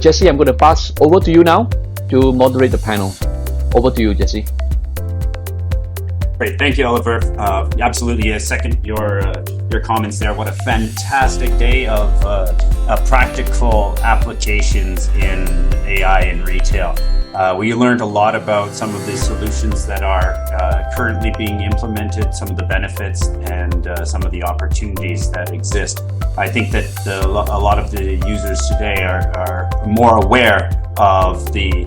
Jesse, I'm going to pass over to you now to moderate the panel. Over to you, Jesse. Great, thank you, Oliver. Absolutely, I second your comments there. What a fantastic day of practical applications in AI in retail. We learned a lot about some of the solutions that are currently being implemented, some of the benefits, and some of the opportunities that exist. I think that a lot of the users today are more aware of the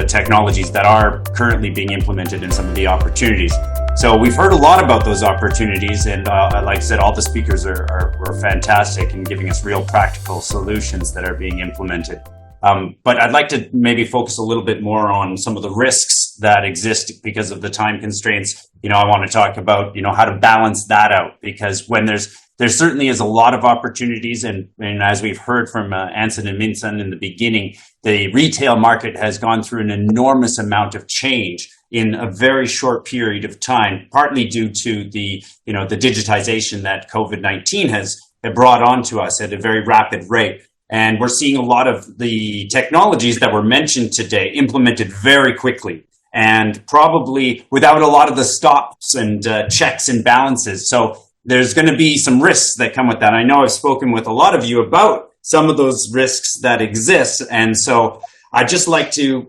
technologies that are currently being implemented and some of the opportunities. So we've heard a lot about those opportunities, and like I said, all the speakers were fantastic in giving us real practical solutions that are being implemented. But I'd like to maybe focus a little bit more on some of the risks that exist because of the time constraints. I want to talk about, how to balance that out, because when there certainly is a lot of opportunities, and as we've heard from Anson and Minson in the beginning, the retail market has gone through an enormous amount of change in a very short period of time, partly due to the digitization that COVID-19 has brought onto us at a very rapid rate. And we're seeing a lot of the technologies that were mentioned today implemented very quickly, and probably without a lot of the stops and checks and balances. So there's going to be some risks that come with that. I know I've spoken with a lot of you about some of those risks that exist. And so I'd just like to,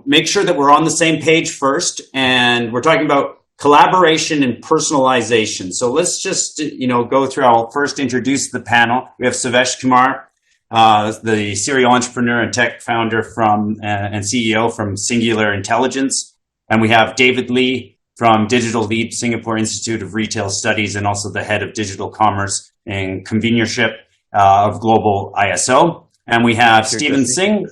make sure that we're on the same page first. And we're talking about collaboration and personalization. So let's just, go through. I'll first introduce the panel. We have Savesh Kumar, the serial entrepreneur and tech founder and CEO from Singular Intelligence. And we have David Lee from Digital Lead, Singapore Institute of Retail Studies, and also the head of digital commerce and conveniership of Global ISO. And we have Stephen Singh,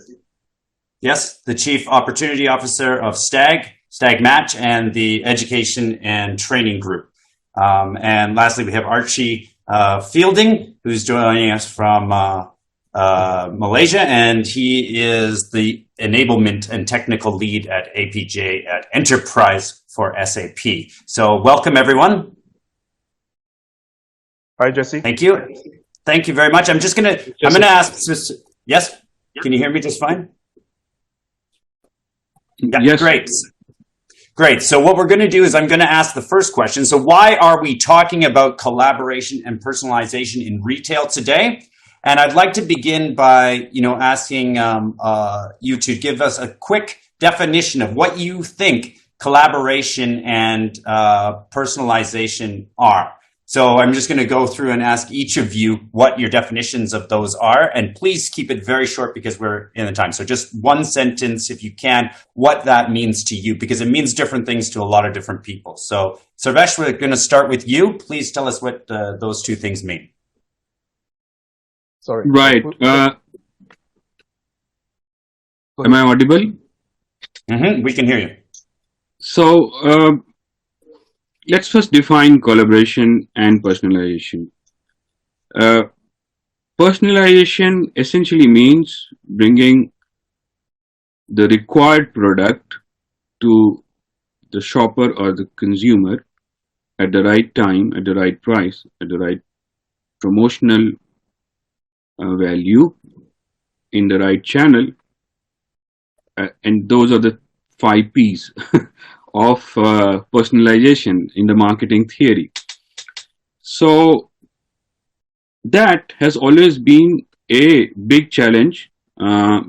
yes, the Chief Opportunity Officer of Stag Match, and the Education and Training Group. And lastly, we have Archie Fielding, who's joining us from Malaysia, and he is the enablement and technical lead at APJ at Enterprise for SAP. So welcome, everyone. Hi, Jesse. Thank you. Thank you very much. I'm going to ask, yes? Can you hear me just fine? Yeah, yes. Great. So what we're going to do is I'm going to ask the first question. So why are we talking about collaboration and personalization in retail today? And I'd like to begin by, asking you to give us a quick definition of what you think collaboration and personalization are. So I'm just going to go through and ask each of you what your definitions of those are. And please keep it very short because we're in the time. So just one sentence, if you can, what that means to you, because it means different things to a lot of different people. So Sarvesh, we're going to start with you. Please tell us what those two things mean. Sorry. Right. Am I audible? Mm-hmm. We can hear you. So let's first define collaboration and personalization. Personalization essentially means bringing the required product to the shopper or the consumer at the right time, at the right price, at the right promotional value, in the right channel, and those are the 5 P's of personalization in the marketing theory. So that has always been a big challenge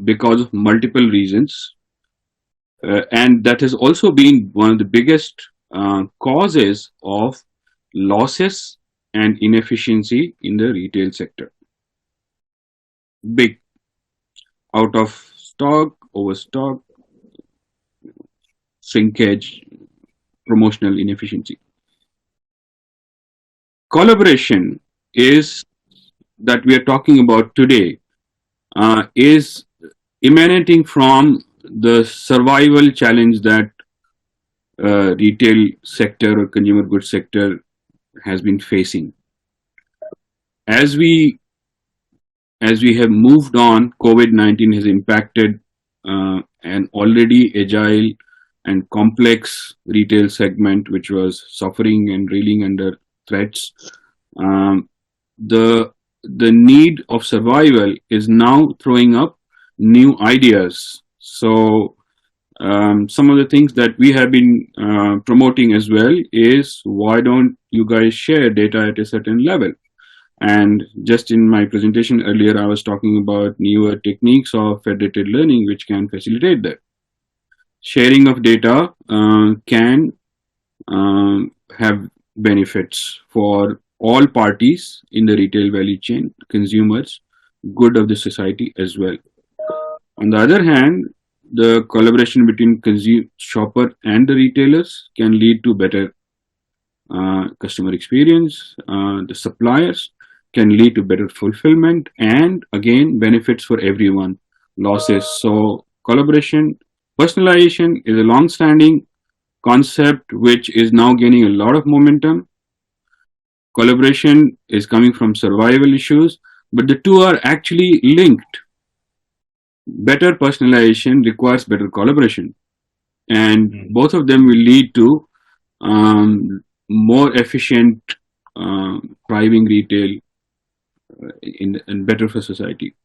because of multiple reasons, and that has also been one of the biggest causes of losses and inefficiency in the retail sector. Big out of stock, overstock, shrinkage, promotional inefficiency. Collaboration is that we are talking about today is emanating from the survival challenge that retail sector or consumer goods sector has been facing. As we have moved on, COVID-19 has impacted an already agile and complex retail segment, which was suffering and reeling under threats. The need of survival is now throwing up new ideas. So some of the things that we have been promoting as well is, why don't you guys share data at a certain level? And just in my presentation earlier, I was talking about newer techniques of federated learning, which can facilitate that. Sharing of data can have benefits for all parties in the retail value chain, consumers, good of the society as well. On the other hand, the collaboration between shopper and the retailers can lead to better customer experience. The suppliers can lead to better fulfillment, and again, benefits for everyone, losses. So collaboration, personalization is a long-standing concept which is now gaining a lot of momentum. Collaboration is coming from survival issues, but the two are actually linked. Better personalization requires better collaboration, and both of them will lead to more efficient thriving retail and better for society.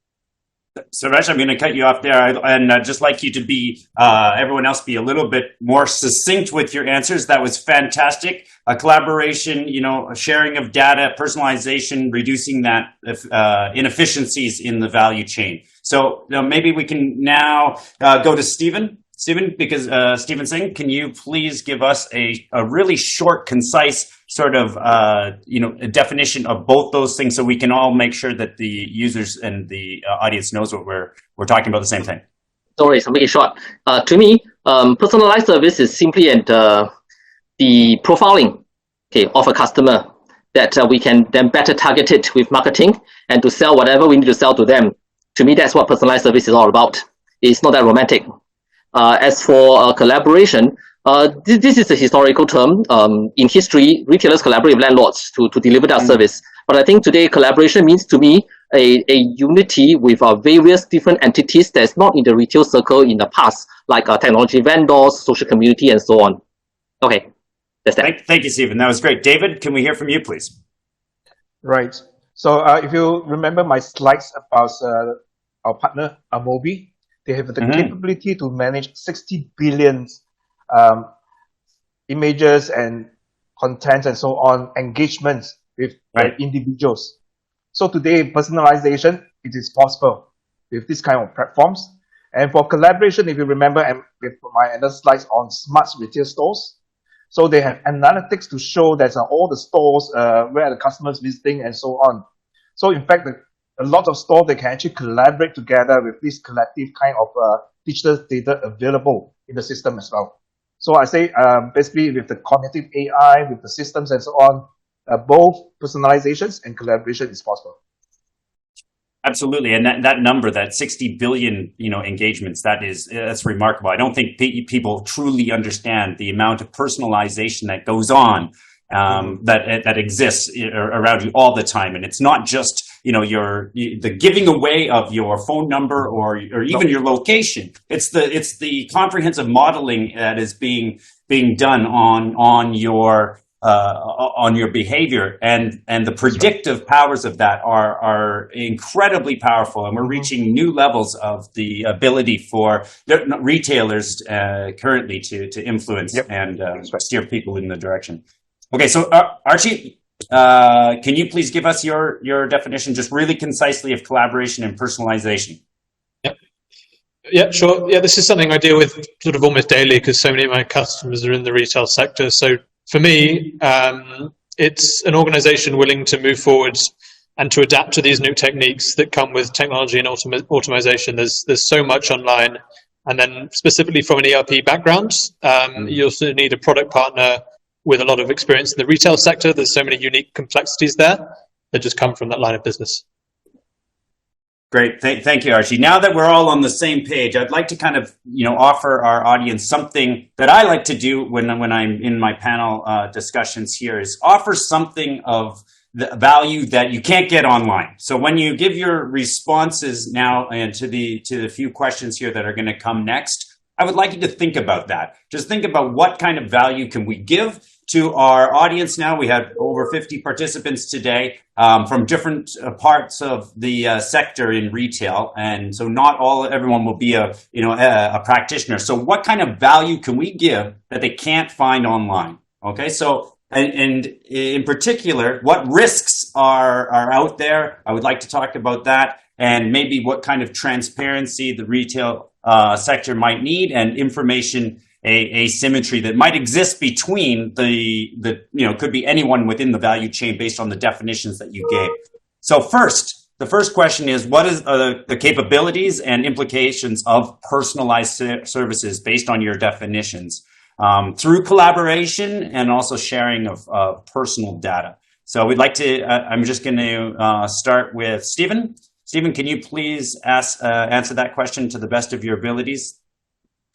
Suresh, I'm going to cut you off there, and I'd just like you to be, everyone else, be a little bit more succinct with your answers. That was fantastic. Collaboration, sharing of data, personalization, reducing that inefficiencies in the value chain. So maybe we can now go to Stephen. Stephen, because Stephen Singh, can you please give us a really short, concise sort of a definition of both those things, so we can all make sure that the users and the audience knows what we're talking about the same thing. Sorry, so make it short. To me, personalized service is simply the profiling, of a customer that we can then better target it with marketing and to sell whatever we need to sell to them. To me, that's what personalized service is all about. It's not that romantic. As for collaboration, this is a historical term. In history, retailers collaborate with landlords to deliver that service. But I think today collaboration means to me a unity with various different entities that's not in the retail circle in the past, like technology vendors, social community, and so on. Okay, that's that. Thank you, Stephen. That was great. David, can we hear from you, please? Right. So if you remember my slides about our partner, Amobi, they have the capability to manage 60 billion images and content and so on, engagements with individuals. So today, personalization, it is possible with this kind of platforms. And for collaboration, if you remember, and with my other slides on smart retail stores, so they have analytics to show that all the stores where the customers visiting and so on. So in fact, a lot of stores, they can actually collaborate together with this collective kind of digital data available in the system as well. So I say basically with the cognitive AI, with the systems and so on, both personalizations and collaboration is possible. Absolutely, and that number, that 60 billion, engagements, that's remarkable. I don't think people truly understand the amount of personalization that goes on, that exists around you all the time, and it's not just the giving away of your phone number or even your location. It's the comprehensive modeling that is being done on your behavior, and the predictive powers of that are incredibly powerful, and we're reaching new levels of the ability for retailers currently to influence and steer people in the direction. Okay, so Archie, can you please give us your definition, just really concisely, of collaboration and personalization? Yeah, sure. Yeah, this is something I deal with sort of almost daily because so many of my customers are in the retail sector. So for me, it's an organization willing to move forwards and to adapt to these new techniques that come with technology and automation. There's so much online. And then specifically from an ERP background, you also need a product partner with a lot of experience in the retail sector. There's so many unique complexities there that just come from that line of business. Great. Thank you, Archie. Now that we're all on the same page, I'd like to kind of, offer our audience something that I like to do when I'm in my panel discussions here, is offer something of the value that you can't get online. So when you give your responses now and to the few questions here that are going to come next, I would like you to think about that. Just think about what kind of value can we give to our audience now. We had over 50 participants today from different parts of the sector in retail. And so not everyone will be a practitioner. So what kind of value can we give that they can't find online? Okay, so and in particular, what risks are out there? I would like to talk about that, and maybe what kind of transparency the retail sector might need, and information asymmetry that might exist between could be anyone within the value chain based on the definitions that you gave. So the first question is, what is the capabilities and implications of personalized services based on your definitions through collaboration and also sharing of personal data? So we'd like to, I'm just going to start with Stephen. Stephen, can you please answer that question to the best of your abilities?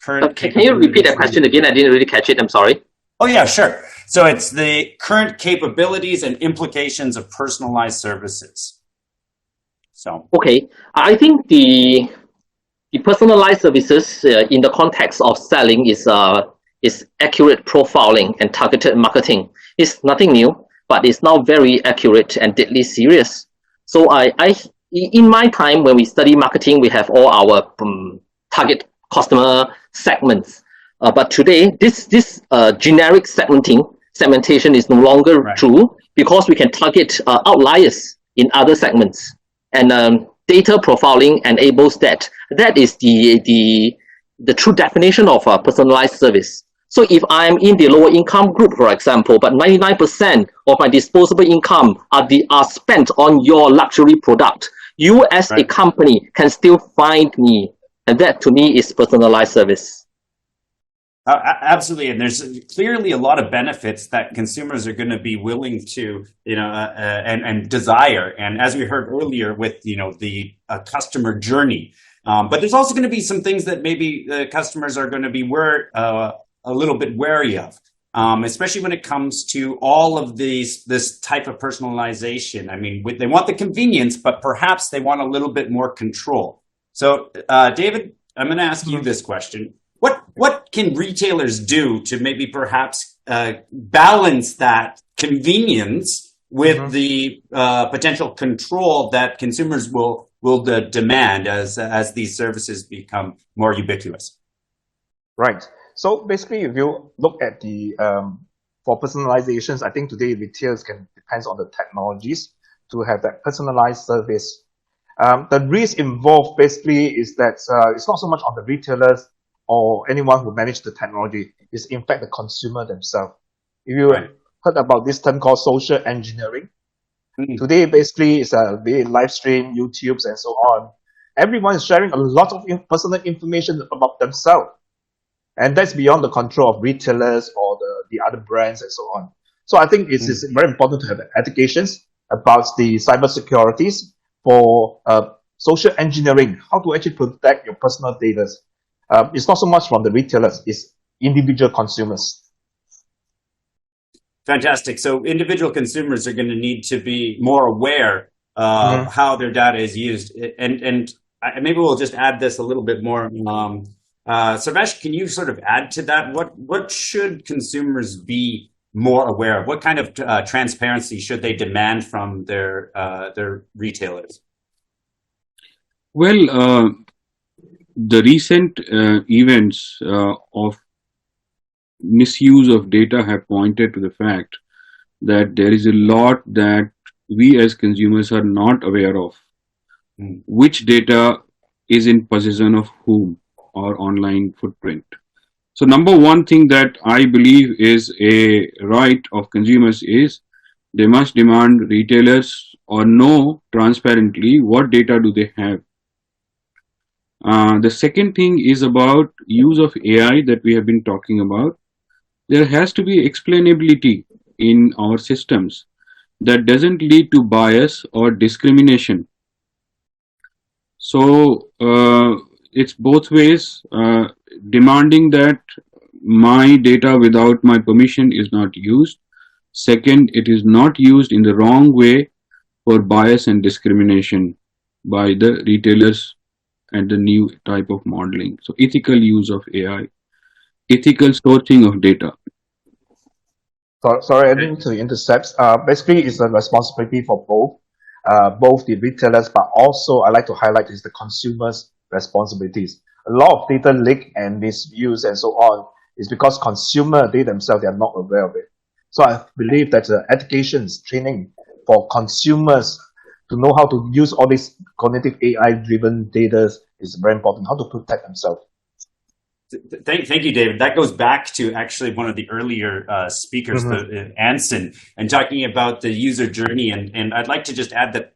Can you repeat that question again? I didn't really catch it. I'm sorry. Oh, yeah, sure. So it's the current capabilities and implications of personalized services. So okay, I think the personalized services in the context of selling is accurate profiling and targeted marketing. It's nothing new, but it's now very accurate and deadly serious. So in my time when we study marketing, we have all our target customer segments. But today, this generic segmentation is no longer true, because we can target outliers in other segments. And data profiling enables that. That is the true definition of a personalized service. So if I'm in the lower income group, for example, but 99% of my disposable income are spent on your luxury product, you as a company can still find me. And that to me is personalized service. Absolutely, and there's clearly a lot of benefits that consumers are going to be willing to, and desire. And as we heard earlier, with the customer journey, but there's also going to be some things that maybe the customers are going to be a little bit wary of, especially when it comes to all of this type of personalization. I mean, they want the convenience, but perhaps they want a little bit more control. So, David, I'm going to ask you this question. What can retailers do to maybe perhaps balance that convenience with the potential control that consumers will demand as these services become more ubiquitous? Right. So basically, if you look at the for personalizations, I think today retailers depends on the technologies to have that personalized service. The risk involved basically is that it's not so much on the retailers or anyone who manage the technology. It's in fact the consumer themselves. If you heard about this term called social engineering, today basically it's a live stream, YouTubes and so on. Everyone is sharing a lot of personal information about themselves. And that's beyond the control of retailers or the other brands and so on. So I think it's very important to have educations about the cybersecurities for social engineering, how to actually protect your personal data. It's not so much from the retailers, it's individual consumers. Fantastic. So individual consumers are going to need to be more aware of how their data is used. And maybe we'll just add this a little bit more. Sarvesh, can you sort of add to that? What should consumers be more aware of? What kind of transparency should they demand from their retailers? Well, the recent events of misuse of data have pointed to the fact that there is a lot that we as consumers are not aware of. Which data is in possession of whom, or online footprint. So number one thing that I believe is a right of consumers is they must demand retailers or know transparently what data do they have. The second thing is about use of AI that we have been talking about. There has to be explainability in our systems that doesn't lead to bias or discrimination. So it's both ways, demanding that my data without my permission is not used. Second, it is not used in the wrong way for bias and discrimination by the retailers and the new type of modeling. So ethical use of AI, ethical sourcing of data. Sorry, I didn't to intercept. Basically, it's a responsibility for both the retailers, but also I like to highlight is the consumers' responsibilities. A lot of data leak and misuse and so on is because they themselves, they are not aware of it. So I believe that education, training for consumers to know how to use all these cognitive AI-driven data is very important, how to protect themselves. Thank you, David. That goes back to actually one of the earlier speakers, Anson, and talking about the user journey. And I'd like to just add that,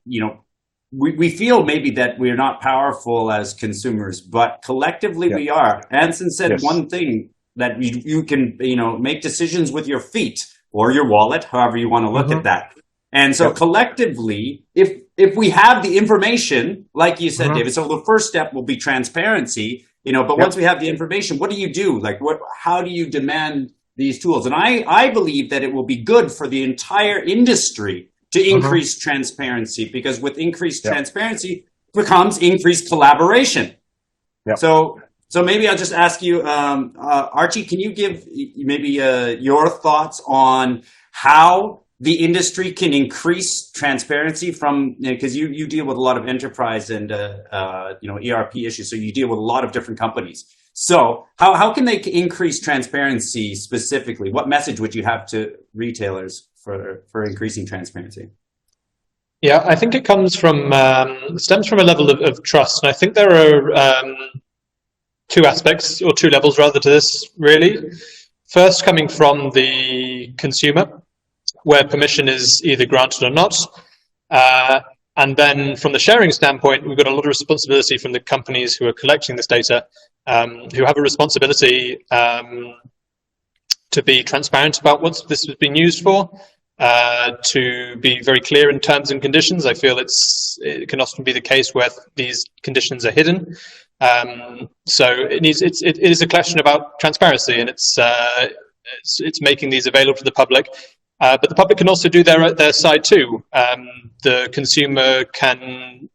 we feel maybe that we're not powerful as consumers, but collectively we are. Anson said one thing, that you can, make decisions with your feet or your wallet, however you want to look at that. And so collectively, if we have the information, like you said, David, so the first step will be transparency. But once we have the information, what do you do? Like, how do you demand these tools? And I believe that it will be good for the entire industry to increase transparency, because with increased transparency becomes increased collaboration. So maybe I'll just ask you, Archie, can you give maybe your thoughts on how the industry can increase transparency from, because you deal with a lot of enterprise and ERP issues, so you deal with a lot of different companies. So how can they increase transparency specifically? What message would you have to retailers for increasing transparency? Yeah, I think it comes from stems from a level of trust, and I think there are two aspects, or two levels rather, to this really. First, coming from the consumer, where permission is either granted or not. And then from the sharing standpoint, we've got a lot of responsibility from the companies who are collecting this data, who have a responsibility to be transparent about what this has been used for, to be very clear in terms and conditions. I feel it can often be the case where these conditions are hidden. So it is a question about transparency, and it's making these available to the public. But the public can also do their side too. The consumer can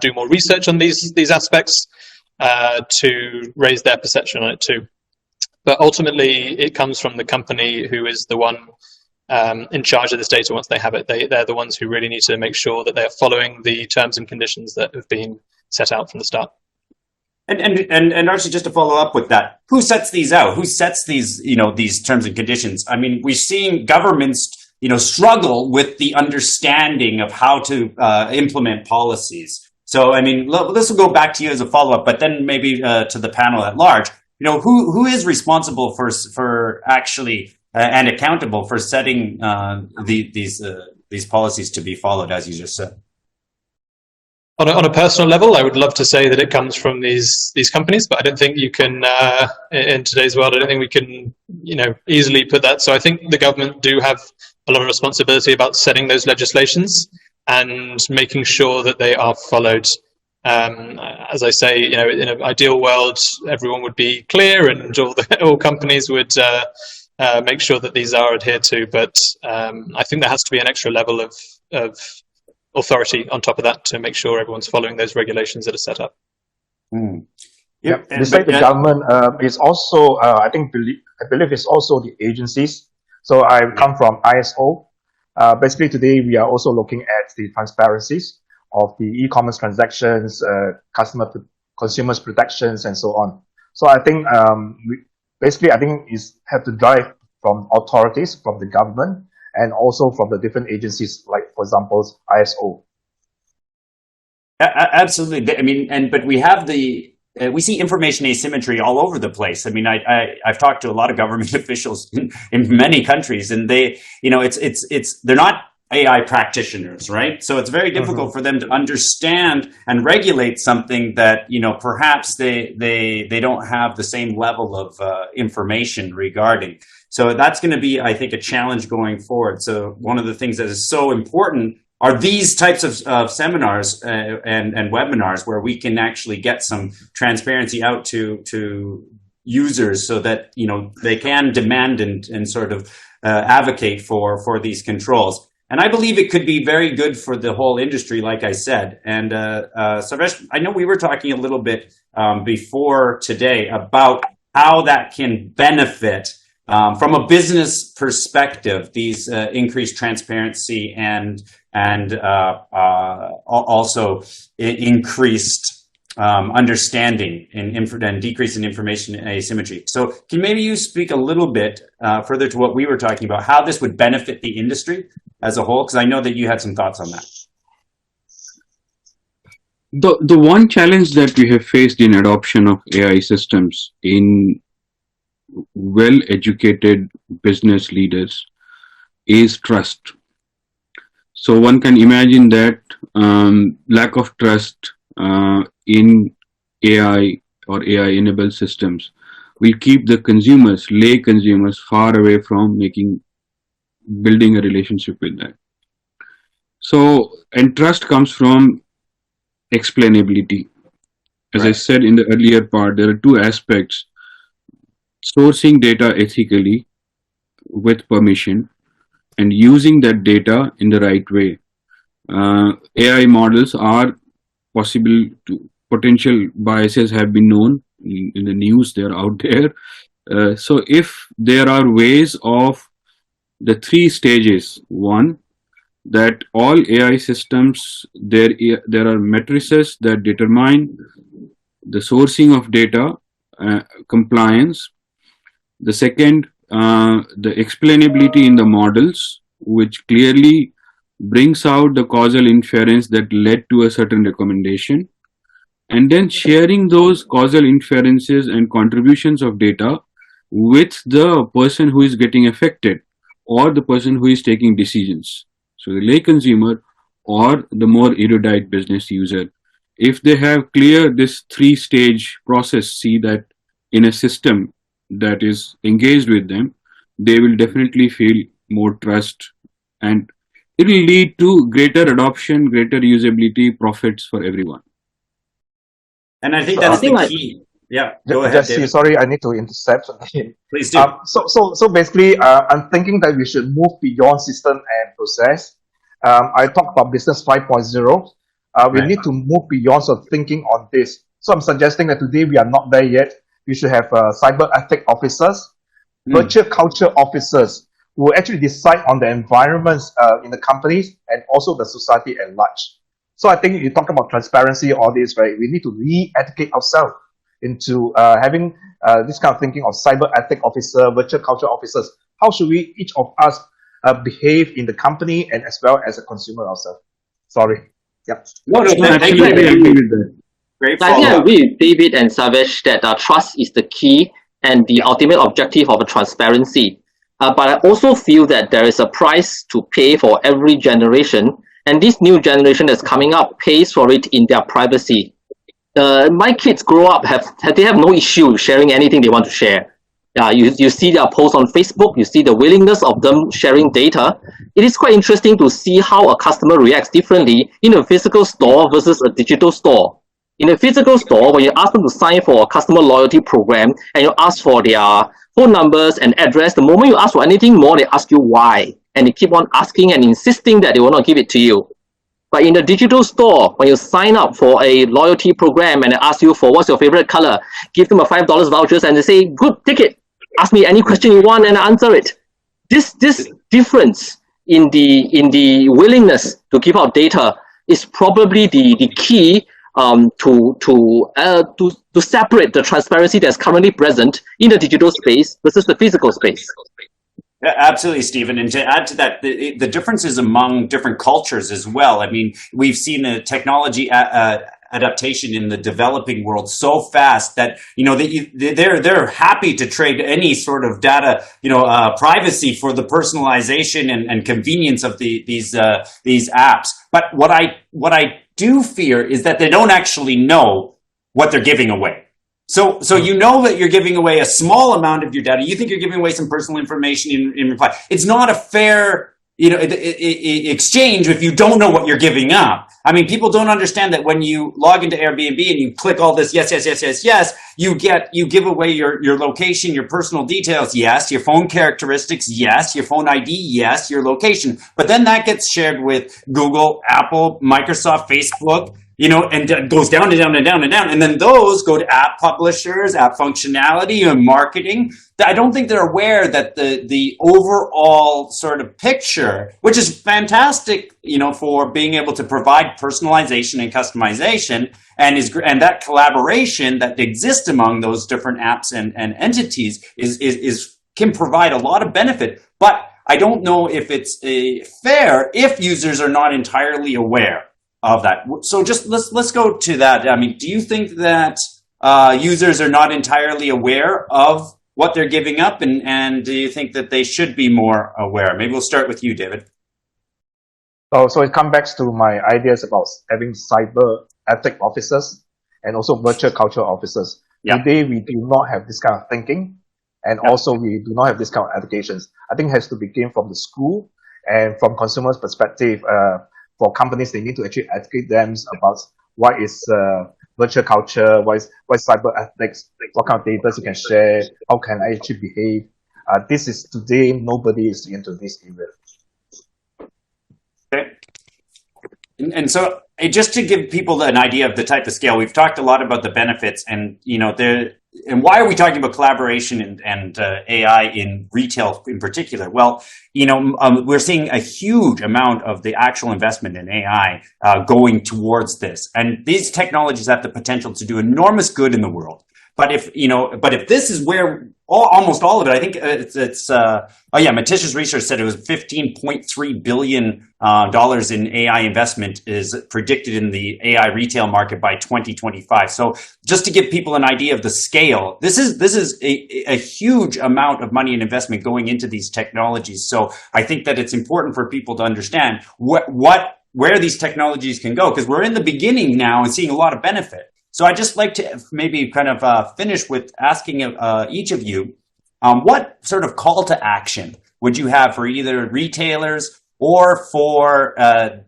do more research on these aspects to raise their perception on it too. But ultimately, it comes from the company who is the one in charge of this data once they have it. They're the ones who really need to make sure that they are following the terms and conditions that have been set out from the start. And Archie, just to follow up with that, who sets these out? Who sets these, these terms and conditions? I mean, we're seeing governments, struggle with the understanding of how to implement policies. So, I mean, this will go back to you as a follow-up, but then maybe to the panel at large. Who is responsible for actually and accountable for setting these policies to be followed, as you just said? On a personal level, I would love to say that it comes from these companies, but I don't think you can, in today's world, I don't think we can, easily put that. So I think the government do have a lot of responsibility about setting those legislations and making sure that they are followed. As I say, in an ideal world, everyone would be clear and all companies would make sure that these are adhered to. But I think there has to be an extra level of authority on top of that to make sure everyone's following those regulations that are set up. Besides the government, is also I believe it's also the agencies. So I come from ISO. Basically today we are also looking at the transparencies of the e-commerce transactions, consumers protections, and so on. So I think I think is have to drive from authorities, from the government, and also from the different agencies, like, for example, ISO. Absolutely. I mean, but we have we see information asymmetry all over the place. I mean, I've talked to a lot of government officials in many countries, and they're not AI practitioners, right? So it's very difficult for them to understand and regulate something that, perhaps they don't have the same level of information regarding. So that's going to be, I think, a challenge going forward. So one of the things that is so important are these types of seminars and webinars where we can actually get some transparency out to users so that, they can demand and sort of advocate for these controls. And I believe it could be very good for the whole industry, like I said. And Sarvesh, I know we were talking a little bit before today about how that can benefit from a business perspective, these increased transparency and also increased understanding and decrease in information asymmetry. So can maybe you speak a little bit further to what we were talking about, how this would benefit the industry as a whole? Because I know that you had some thoughts on that. The one challenge that we have faced in adoption of AI systems in well-educated business leaders is trust. So one can imagine that lack of trust in AI or AI-enabled systems will keep the consumers, lay consumers, far away from building a relationship with that. So, and trust comes from explainability. As I said in the earlier part, there are two aspects: sourcing data ethically with permission and using that data in the right way. AI models are potential biases have been known in the news, they're out there. So if there are ways of the three stages, one, that all AI systems, there are matrices that determine the sourcing of data, compliance. The second, the explainability in the models, which clearly brings out the causal inference that led to a certain recommendation, and then sharing those causal inferences and contributions of data with the person who is getting affected or the person who is taking decisions. So the lay consumer or the more erudite business user, if they have clear this three-stage process, see that in a system that is engaged with them, they will definitely feel more trust, and it will lead to greater adoption, greater usability, profits for everyone. And I think that's the key. Yeah, go ahead, David. Sorry, I need to intercept. Please do. So basically, I'm thinking that we should move beyond system and process. I talked about business 5.0. We need to move beyond sort of thinking on this. So I'm suggesting that today we are not there yet. We should have cyber ethics officers, virtual culture officers, who actually decide on the environments in the companies and also the society at large. So I think you talk about transparency, all this, right? We need to re-educate ourselves into having this kind of thinking of cyber ethics officer, virtual culture officers. How should we, each of us, behave in the company and as well as a consumer ourselves? Sorry. Yeah. No, thank you. Great I think I agree with David and Sarvesh that trust is the key and the ultimate objective of transparency. But I also feel that there is a price to pay for every generation, and this new generation that's coming up pays for it in their privacy. My kids grow up, they have no issue sharing anything they want to share. You see their posts on Facebook, you see the willingness of them sharing data. It is quite interesting to see how a customer reacts differently in a physical store versus a digital store. In a physical store, when you ask them to sign for a customer loyalty program and you ask for their phone numbers and address, the moment you ask for anything more, they ask you why. And they keep on asking and insisting that they will not give it to you. But in the digital store, when you sign up for a loyalty program and they ask you for what's your favorite color, give them a $5 vouchers and they say, good, take it. Ask me any question you want and I answer it. This difference in the willingness to give out data is probably the key to separate the transparency that's currently present in the digital space versus the physical space. Yeah, absolutely, Stephen. And to add to that, the differences among different cultures as well. I mean, we've seen a technology adaptation in the developing world so fast that they're happy to trade any sort of data, privacy for the personalization and convenience of these apps. But what I do fear is that they don't actually know what they're giving away. So you know that you're giving away a small amount of your data. You think you're giving away some personal information in reply. It's not a fair exchange if you don't know what you're giving up. I mean, people don't understand that when you log into Airbnb and you click all this yes, you give away your location, your personal details, yes, your phone characteristics, yes, your phone ID, yes, your location. But then that gets shared with Google, Apple, Microsoft, Facebook, and it goes down and down and down and down. And then those go to app publishers, app functionality, and marketing. I don't think they're aware that the overall sort of picture, which is fantastic, for being able to provide personalization and customization, and that collaboration that exists among those different apps and entities can provide a lot of benefit. But I don't know if it's fair if users are not entirely aware of that. So just let's go to that. I mean, do you think that users are not entirely aware of what they're giving up, and do you think that they should be more aware? Maybe we'll start with you, David. So it comes back to my ideas about having cyber ethic officers and also virtual culture officers. Yeah. Today we do not have this kind of thinking, and also we do not have this kind of educations. I think it has to begin from the school and from consumers' perspective. For companies, they need to actually educate them about what is virtual culture, what is cyber ethics, what kind of data you can share, how can I actually behave. This is today, nobody is into this area. Okay. And so just to give people an idea of the type of scale, we've talked a lot about the benefits, and and why are we talking about collaboration and AI in retail in particular? Well, we're seeing a huge amount of the actual investment in AI going towards this, and these technologies have the potential to do enormous good in the world. But if this is where almost all of it, I think Matish's research said it was $15.3 billion in AI investment is predicted in the AI retail market by 2025. So just to give people an idea of the scale, this is a huge amount of money and investment going into these technologies. So I think that it's important for people to understand where these technologies can go, because we're in the beginning now and seeing a lot of benefit. So I'd just like to maybe kind of finish with asking each of you, what sort of call to action would you have for either retailers or for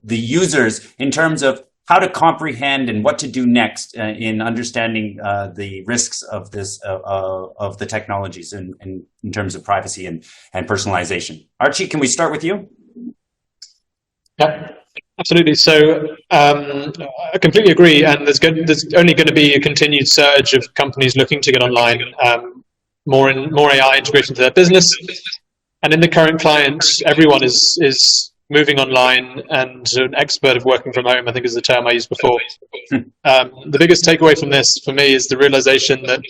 the users in terms of how to comprehend and what to do next in understanding the risks of this of the technologies in terms of privacy and personalization? Archie, can we start with you? Yeah. Absolutely. So I completely agree, and there's only going to be a continued surge of companies looking to get online, more AI integration into their business. And in the current client, everyone is moving online, and an expert of working from home, I think is the term I used before. The biggest takeaway from this for me is the realization that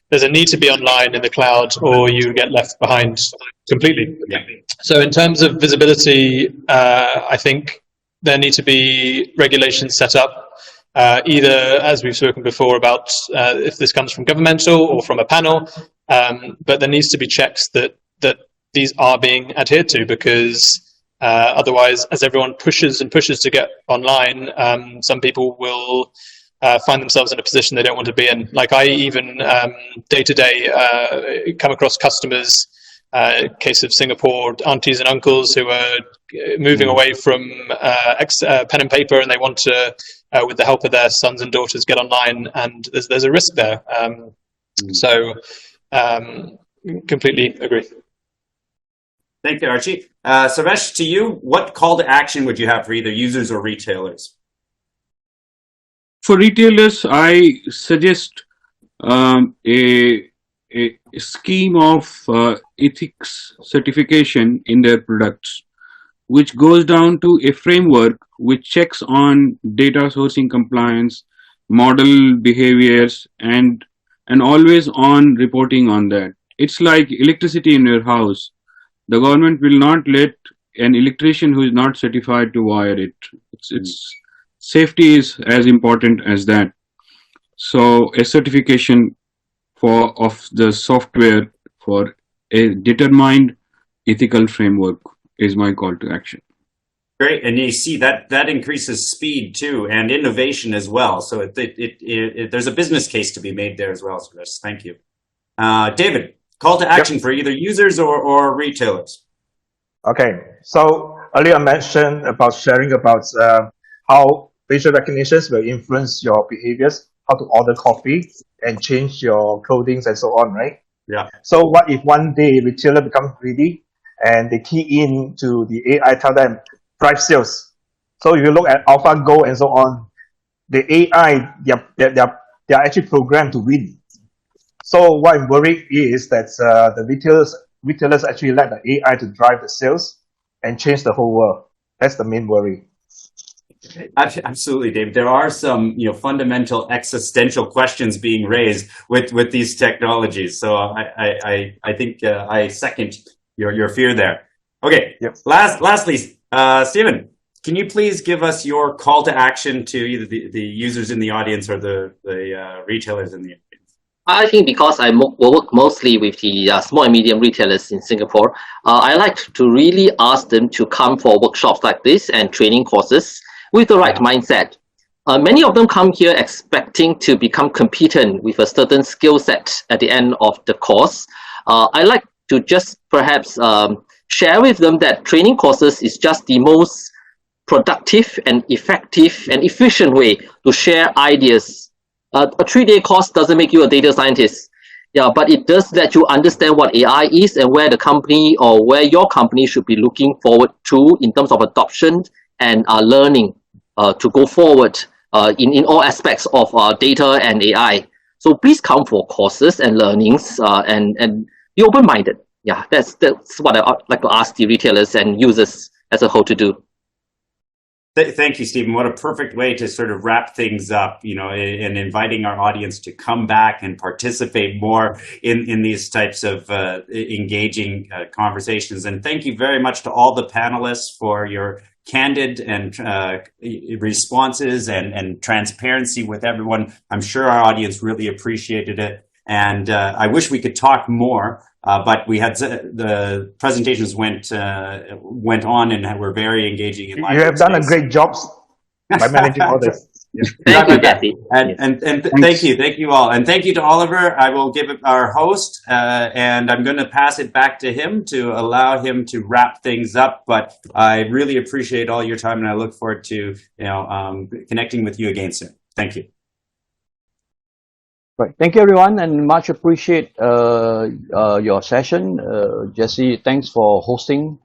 there's a need to be online in the cloud, or you get left behind completely. Yeah. So in terms of visibility, I think there need to be regulations set up, either, as we've spoken before, about if this comes from governmental or from a panel, but there needs to be checks that these are being adhered to, because otherwise, as everyone pushes and pushes to get online, some people will find themselves in a position they don't want to be in. Like I even day to day come across customers, case of Singapore, aunties and uncles who are moving away from pen and paper, and they want to, with the help of their sons and daughters, get online, and there's a risk there. So completely agree. Thank you, Archie. Sarvesh, to you, what call to action would you have for either users or retailers? For retailers, I suggest a scheme of ethics certification in their products, which goes down to a framework which checks on data sourcing compliance, model behaviors, and always on reporting on that. It's like electricity in your house. The government will not let an electrician who is not certified to wire it. It's safety is as important as that. So a certification of the software for a determined ethical framework is my call to action. Great, and you see that increases speed too, and innovation as well. So there's a business case to be made there as well. So thank you, David. Call to action for either users or retailers. Okay, so earlier I mentioned about sharing about how facial recognitions will influence your behaviors, how to order coffee and change your clothing and so on, right? Yeah. So what if one day retailer becomes greedy and they key in to the AI, tell them drive sales. So if you look at AlphaGo and so on, the AI, they're actually programmed to win. So what I'm worried is that the retailers actually let the AI to drive the sales and change the whole world. That's the main worry. Absolutely, Dave. There are some, fundamental existential questions being raised with these technologies. So I think I second your fear there. Okay. Yep. Lastly, Stephen, can you please give us your call to action to either the users in the audience or the retailers in the audience? I think because I work mostly with the small and medium retailers in Singapore, I like to really ask them to come for workshops like this and training courses with the right mindset. Many of them come here expecting to become competent with a certain skill set at the end of the course. I like to just perhaps share with them that training courses is just the most productive and effective and efficient way to share ideas. A 3-day course doesn't make you a data scientist. Yeah, but it does let you understand what AI is and where the company or where your company should be looking forward to in terms of adoption and learning to go forward in all aspects of data and AI. So please come for courses and learnings and be open-minded. Yeah, that's what I'd like to ask the retailers and users as a whole to do. Thank you, Stephen. What a perfect way to sort of wrap things up, and inviting our audience to come back and participate more in these types of engaging conversations. And thank you very much to all the panelists for your candid and responses and transparency with everyone. I'm sure our audience really appreciated it. And I wish we could talk more. But we had the presentations went on and were very engaging. You have done a great job by managing all this. Thank you, Kathy. And thank you all, and thank you to Oliver. I will give it our host, and I'm going to pass it back to him to allow him to wrap things up. But I really appreciate all your time, and I look forward to connecting with you again soon. Thank you. Right. Thank you, everyone, and much appreciate your session. Jesse, thanks for hosting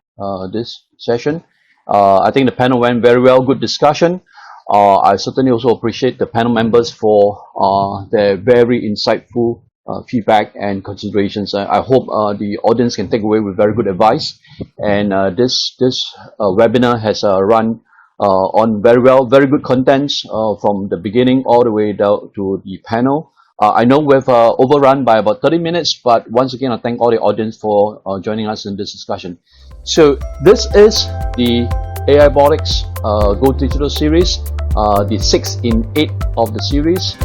this session. I think the panel went very well, good discussion. I certainly also appreciate the panel members for their very insightful feedback and considerations. I hope the audience can take away with very good advice. And this webinar has run on very well, very good contents from the beginning all the way down to the panel. I know we've overrun by about 30 minutes, but once again, I thank all the audience for joining us in this discussion. So this is the AIBotics Go Digital series, the 6 in 8 of the series,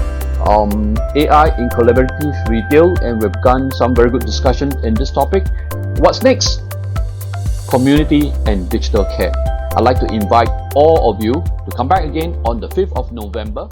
AI in collaborative retail, and we've done some very good discussion in this topic. What's next? Community and digital care. I'd like to invite all of you to come back again on the 5th of November